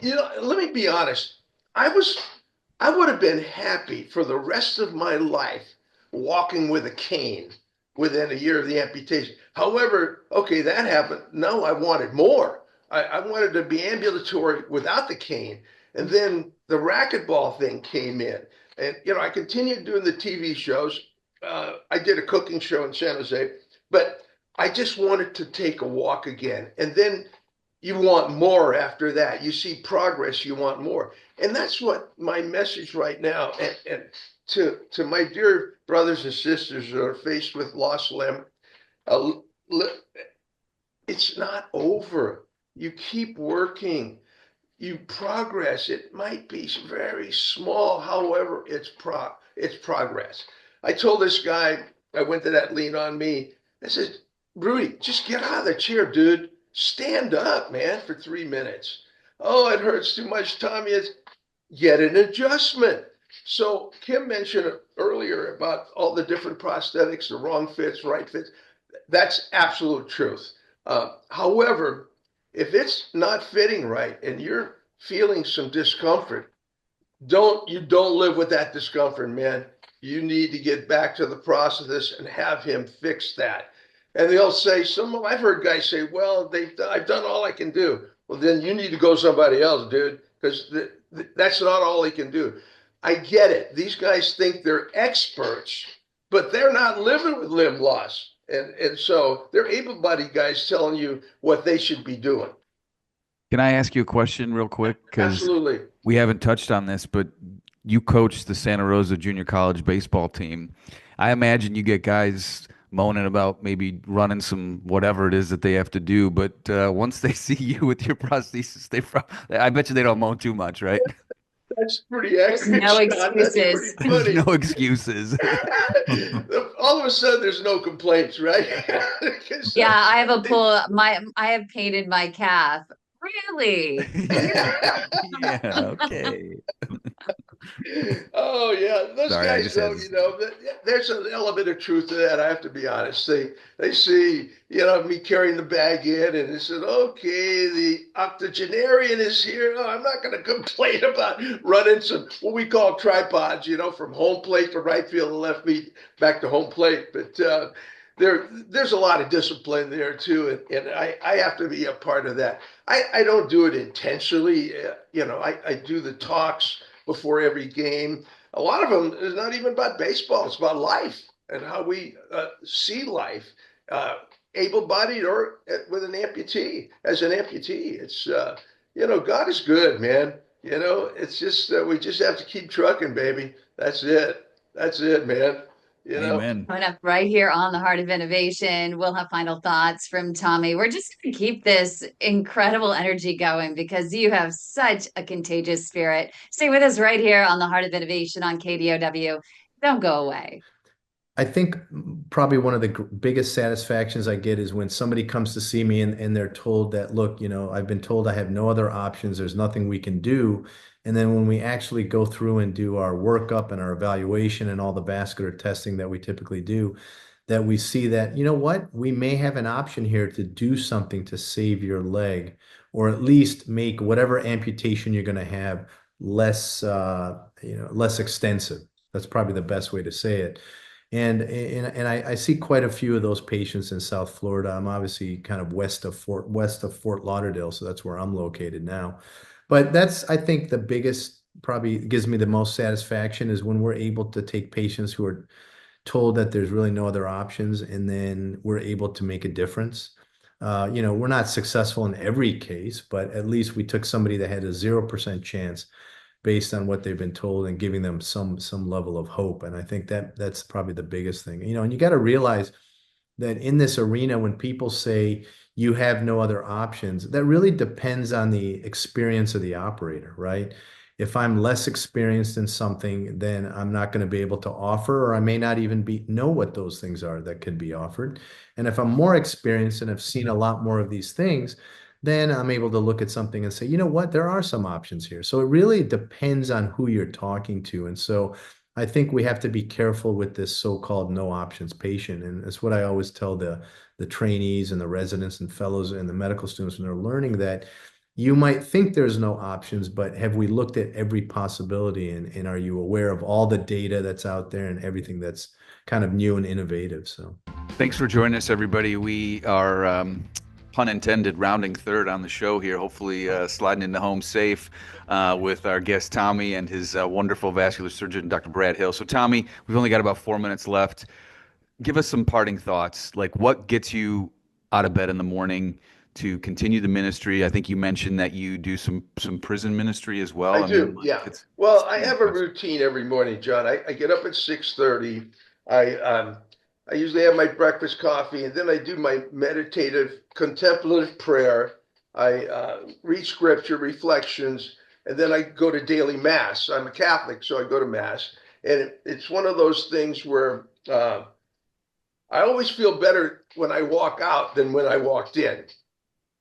Let me be honest. I would have been happy for the rest of my life walking with a cane within a year of the amputation. However, okay, that happened. No, I wanted more. I wanted to be ambulatory without the cane. And then the racquetball thing came in. And, I continued doing the TV shows. I did a cooking show in San Jose, but I just wanted to take a walk again. And then you want more after that. You see progress, you want more. And that's what my message right now, and to my dear brothers and sisters that are faced with lost limb, it's not over. You keep working. You progress. It might be very small, however, it's progress. I told this guy, I went to that Lean On Me. I said, Rudy, just get out of the chair, dude. Stand up, man, for 3 minutes. Oh, it hurts too much, Tommy. Get an adjustment. So Kim mentioned earlier about all the different prosthetics, the wrong fits, right fits. That's absolute truth. However, if it's not fitting right and you're feeling some discomfort, don't live with that discomfort, man. You need to get back to the process and have him fix that. And they'll say, I've heard guys say, well, I've done all I can do. Well, then you need to go somebody else, dude, because that's not all he can do. I get it. These guys think they're experts, but they're not living with limb loss. And so they're able-bodied guys telling you what they should be doing. Can I ask you a question real quick? Absolutely. We haven't touched on this, but you coach the Santa Rosa Junior College baseball team. I imagine you get guys moaning about maybe running some whatever it is that they have to do, but once they see you with your prosthesis, I bet you they don't moan too much, right? That's pretty There's accurate, no John. That's excuses. pretty funny. No excuses. All of a sudden, there's no complaints, right? 'Cause, Yeah, I have a pull. I have painted my calf. Really? Yeah, okay. Oh yeah, those Sorry, I guys just had though, there's an element of truth to that. I have to be honest. They see, me carrying the bag in, and they said, "Okay, the octogenarian is here. Oh, I'm not going to complain about running some what we call tripods, from home plate to right field and left meat back to home plate." But there's a lot of discipline there too, and I have to be a part of that. I don't do it intentionally. I do the talks before every game. A lot of them is not even about baseball. It's about life and how we see life, able-bodied or with an amputee. As an amputee, it's God is good, man. It's just we just have to keep trucking, baby. That's it. That's it, man. Amen. Coming up right here on the Heart of Innovation, we'll have final thoughts from Tommy. We're just going to keep this incredible energy going because you have such a contagious spirit. Stay with us right here on the Heart of Innovation on KDOW. Don't go away. I think probably one of the biggest satisfactions I get is when somebody comes to see me and they're told that, look, I've been told I have no other options. There's nothing we can do. And then when we actually go through and do our workup and our evaluation and all the vascular testing that we typically do, that we see that, you know what, we may have an option here to do something to save your leg, or at least make whatever amputation you're going to have less, less extensive. That's probably the best way to say it. And I see quite a few of those patients in South Florida. I'm obviously kind of west of Fort Lauderdale, so that's where I'm located now. But that's, I think, the biggest, probably gives me the most satisfaction is when we're able to take patients who are told that there's really no other options, and then we're able to make a difference. We're not successful in every case, but at least we took somebody that had a 0% chance based on what they've been told and giving them some level of hope. And I think that's probably the biggest thing. And you got to realize that in this arena, when people say you have no other options, that really depends on the experience of the operator, right? If I'm less experienced in something, then I'm not going to be able to offer, or I may not even know what those things are that could be offered. And if I'm more experienced and have seen a lot more of these things, then I'm able to look at something and say, you know what, there are some options here. So it really depends on who you're talking to. And so I think we have to be careful with this so-called no options patient. And that's what I always tell the trainees and the residents and fellows and the medical students when they're learning, that you might think there's no options, but have we looked at every possibility, and are you aware of all the data that's out there and everything that's kind of new and innovative? So thanks for joining us, everybody. We are pun intended, rounding third on the show here, hopefully sliding into home safe with our guest Tommy and his wonderful vascular surgeon, Dr. Brad Hill. So Tommy, we've only got about 4 minutes left. Give us some parting thoughts. Like, what gets you out of bed in the morning to continue the ministry? I think you mentioned that you do some prison ministry as well. I do, yeah. Well, I have a routine every morning, John. I get up at 6:30. I usually have my breakfast coffee, and then I do my meditative, contemplative prayer. I read scripture, reflections, and then I go to daily mass. I'm a Catholic, so I go to mass. And it's one of those things where I always feel better when I walk out than when I walked in.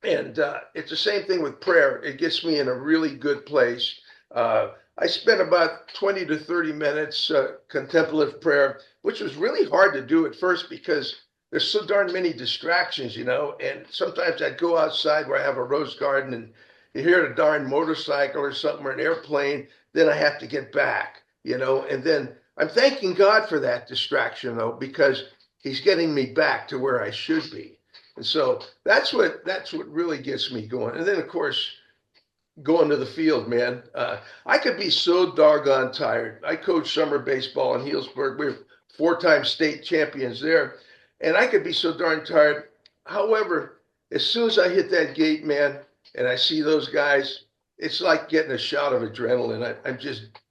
And it's the same thing with prayer. It gets me in a really good place. I spent about 20 to 30 minutes contemplative prayer, which was really hard to do at first because there's so darn many distractions, and sometimes I'd go outside where I have a rose garden and you hear a darn motorcycle or something or an airplane, then I have to get back, and then I'm thanking God for that distraction though, because he's getting me back to where I should be. And so that's what really gets me going. And then of course, going to the field, man. I could be so doggone tired. I coach summer baseball in Healdsburg. We're 4-time state champions there. And I could be so darn tired. However, as soon as I hit that gate, man, and I see those guys, it's like getting a shot of adrenaline.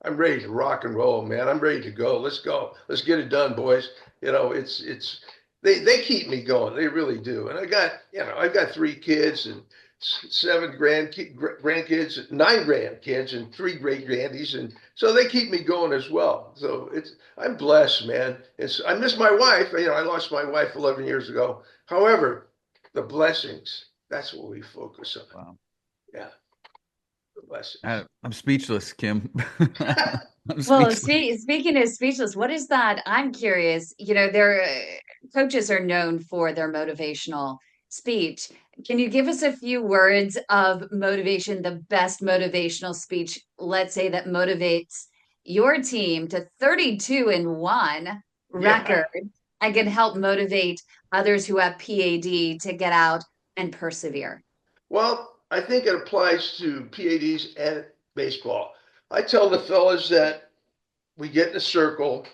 I'm ready to rock and roll, man. I'm ready to go. Let's go. Let's get it done, boys. They keep me going. They really do. And I've got 3 kids, and 7 grandkids, 9 grandkids, and 3 great grandies, and so they keep me going as well. So I'm blessed, man. I miss my wife. I lost my wife 11 years ago. However, the blessings, that's what we focus on. Wow. Yeah. The blessings. I'm speechless, Kim. Well, speaking of speechless, what is that? I'm curious. Their coaches are known for their motivational speech. Can you give us a few words of motivation, the best motivational speech, let's say, that motivates your team to 32-1 record and can help motivate others who have PAD to get out and persevere? Well, I think it applies to PADs and baseball. I tell the fellas that we get in a circle.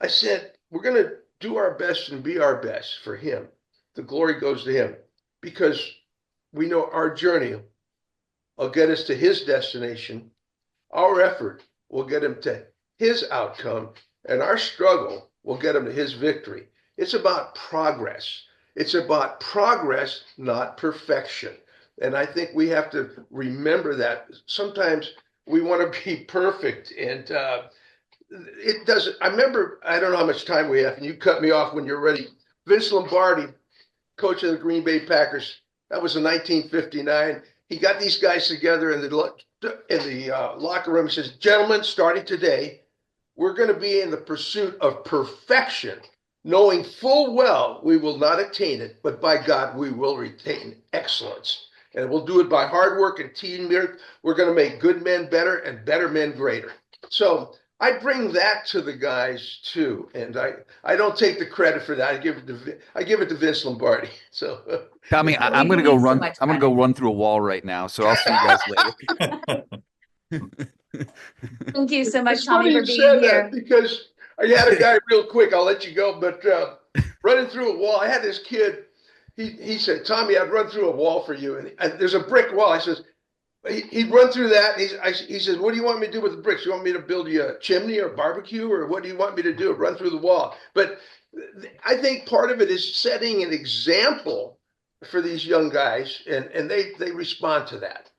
I said, we're going to do our best and be our best for him. The glory goes to him because we know our journey will get us to his destination. Our effort will get him to his outcome, and our struggle will get him to his victory. It's about progress. It's about progress, not perfection. And I think we have to remember that. Sometimes we want to be perfect, and it doesn't. I remember, I don't know how much time we have, and you cut me off when you're ready. Vince Lombardi, coach of the Green Bay Packers, that was in 1959. He got these guys together in the locker room. He says, gentlemen, starting today, we're going to be in the pursuit of perfection, knowing full well we will not attain it, but by God, we will retain excellence. And we'll do it by hard work and teamwork. We're going to make good men better and better men greater. So I bring that to the guys too, and I don't take the credit for that. I give it to Vince Lombardi. So Tommy, I'm going to go run. I'm going to go run through a wall right now. So I'll see you guys later. Thank you so much, It's Tommy, funny for you being said here. that because I had a guy real quick. I'll let you go, but running through a wall. I had this kid. He said, Tommy, I'd run through a wall for you, and there's a brick wall. I says. He'd run through that. And he says, what do you want me to do with the bricks? You want me to build you a chimney or a barbecue, or what do you want me to do? Run through the wall. But I think part of it is setting an example for these young guys, and they respond to that.